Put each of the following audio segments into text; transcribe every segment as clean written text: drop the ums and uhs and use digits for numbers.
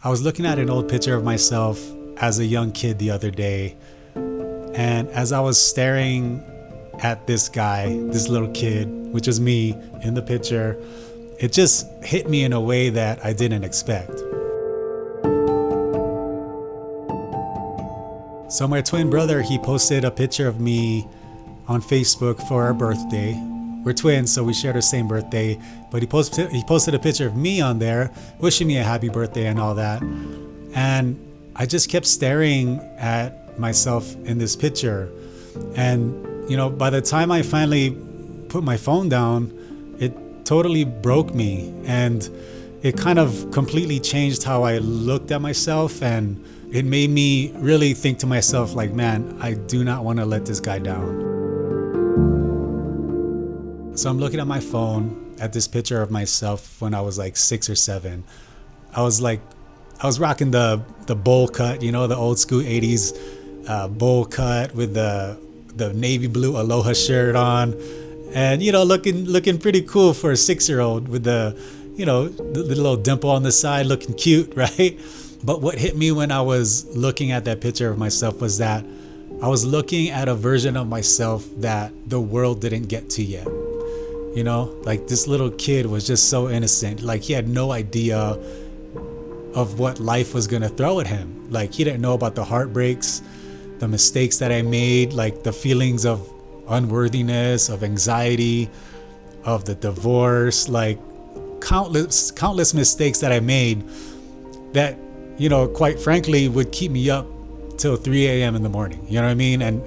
I was looking at an old picture of myself as a young kid the other day. And as I was staring at this guy, this little kid, which was me in the picture, it just hit me in a way that I didn't expect. So my twin brother, he posted a picture of me on Facebook for our birthday. We're twins, so we share the same birthday, but he posted a picture of me on there, wishing me a happy birthday and all that. And I just kept staring at myself in this picture. And, by the time I finally put my phone down, it totally broke me. And it kind of completely changed how I looked at myself. And it made me really think to myself, like, man, I do not want to let this guy down. So I'm looking at my phone at this picture of myself when I was like 6 or 7. I was rocking the bowl cut, the old school 80s bowl cut with the navy blue Aloha shirt on, and looking pretty cool for a 6-year-old with the little dimple on the side, looking cute, right? But what hit me when I was looking at that picture of myself was that I was looking at a version of myself that the world didn't get to yet. Like this little kid was just so innocent. Like he had no idea of what life was gonna throw at him. Like he didn't know about the heartbreaks, the mistakes that I made, like the feelings of unworthiness, of anxiety, of the divorce, like countless mistakes that I made that, quite frankly, would keep me up till 3 a.m. in the morning. You know what I mean? And,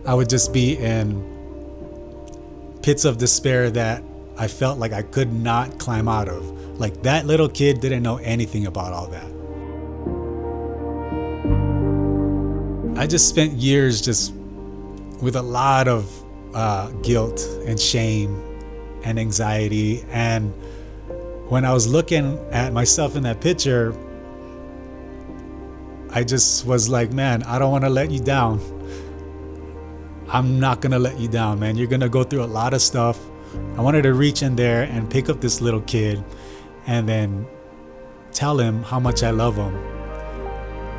I would just be in pits of despair that I felt like I could not climb out of. Like that little kid didn't know anything about all that. I just spent years just with a lot of guilt and shame and anxiety. And when I was looking at myself in that picture, I just was like, man, I don't want to let you down. I'm not going to let you down, man. You're going to go through a lot of stuff. I wanted to reach in there and pick up this little kid and then tell him how much I love him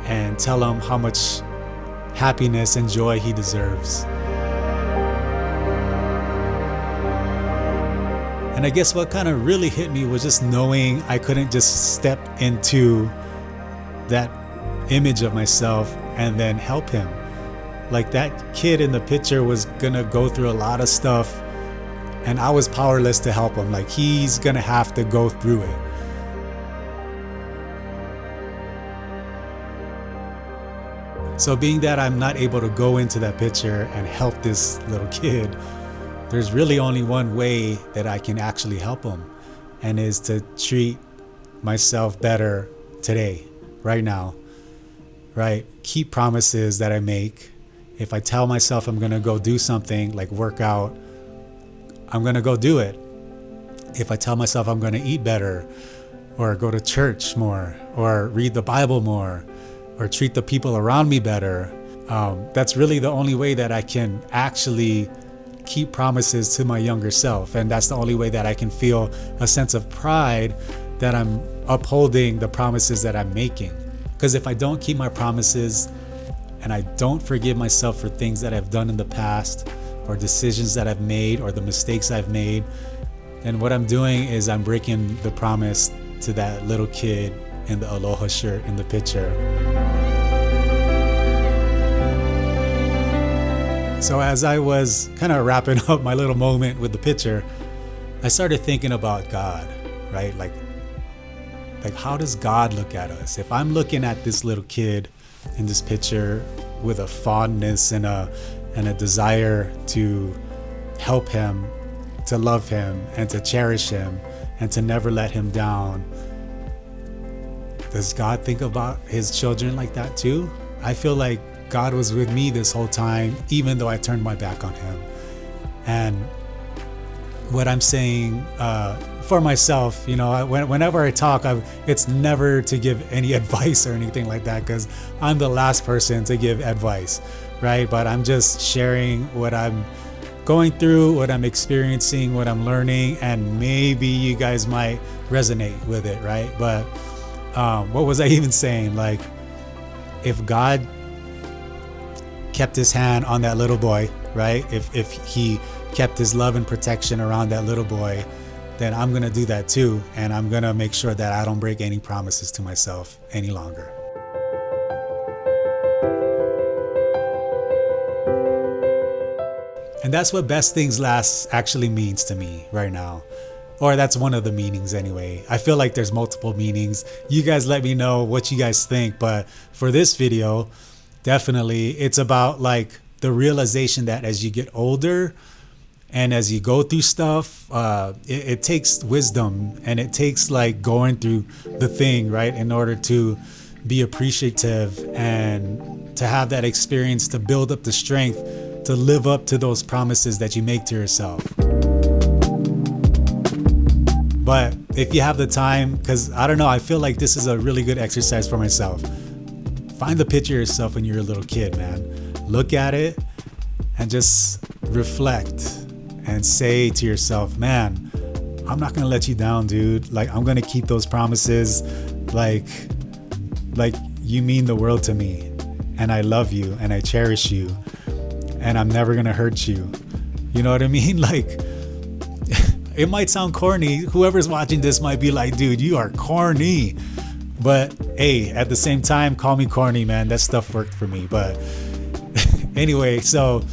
and tell him how much happiness and joy he deserves. And I guess what kind of really hit me was just knowing I couldn't just step into that image of myself and then help him. Like that kid in the picture was gonna go through a lot of stuff and I was powerless to help him. Like he's gonna have to go through it. So being that I'm not able to go into that picture and help this little kid, there's really only one way that I can actually help him, and is to treat myself better today, right now, right? Keep promises that I make. If I tell myself I'm gonna go do something like work out, I'm gonna go do it. If I tell myself I'm gonna eat better, or go to church more, or read the Bible more, or treat the people around me better, that's really the only way that I can actually keep promises to my younger self. And that's the only way that I can feel a sense of pride that I'm upholding the promises that I'm making. Because if I don't keep my promises and I don't forgive myself for things that I've done in the past, or decisions that I've made, or the mistakes I've made, then what I'm doing is I'm breaking the promise to that little kid in the Aloha shirt in the picture. So as I was kind of wrapping up my little moment with the picture, I started thinking about God, right? Like how does God look at us? If I'm looking at this little kid in this picture with a fondness and a desire to help him, to love him, and to cherish him, and to never let him down, does God think about his children like that too? I feel like God was with me this whole time, even though I turned my back on him. And what I'm saying for myself, whenever I talk, it's never to give any advice or anything like that, because I'm the last person to give advice, right? But I'm just sharing what I'm going through, what I'm experiencing, what I'm learning, and maybe you guys might resonate with it, right? But What was I even saying? Like, if God kept his hand on that little boy, right? If he kept his love and protection around that little boy, then I'm going to do that too. And I'm going to make sure that I don't break any promises to myself any longer. And that's what best things last actually means to me right now. Or that's one of the meanings anyway. I feel like there's multiple meanings. You guys let me know what you guys think. But for this video, definitely it's about like the realization that as you get older and as you go through stuff, it takes wisdom, and it takes like going through the thing, right, in order to be appreciative and to have that experience to build up the strength to live up to those promises that you make to yourself. But if you have the time, because I don't know, I feel like this is a really good exercise for myself. Find the picture of yourself when you're a little kid, man. Look at it and just reflect and say to yourself, man, I'm not gonna let you down, dude. Like, I'm gonna keep those promises. Like you mean the world to me, and I love you and I cherish you, and I'm never gonna hurt you. You know what I mean? Like, it might sound corny. Whoever's watching this might be like, dude, you are corny. But hey, at the same time, call me corny, man. That stuff worked for me. But anyway, so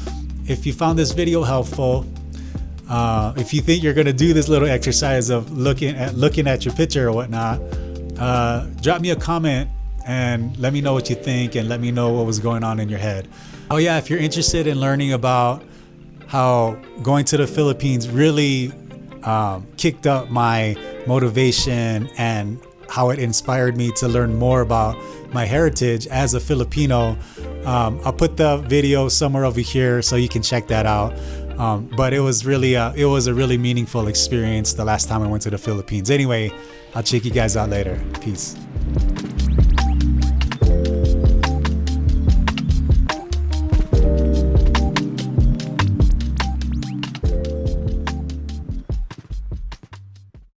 if you found this video helpful, if you think you're gonna do this little exercise of looking at your picture or whatnot, drop me a comment and let me know what you think, and let me know what was going on in your head. Oh yeah, if you're interested in learning about how going to the Philippines really kicked up my motivation and how it inspired me to learn more about my heritage as a Filipino, I'll put the video somewhere over here so you can check that out. But it was a really meaningful experience the last time I went to the Philippines. Anyway, I'll check you guys out later. Peace.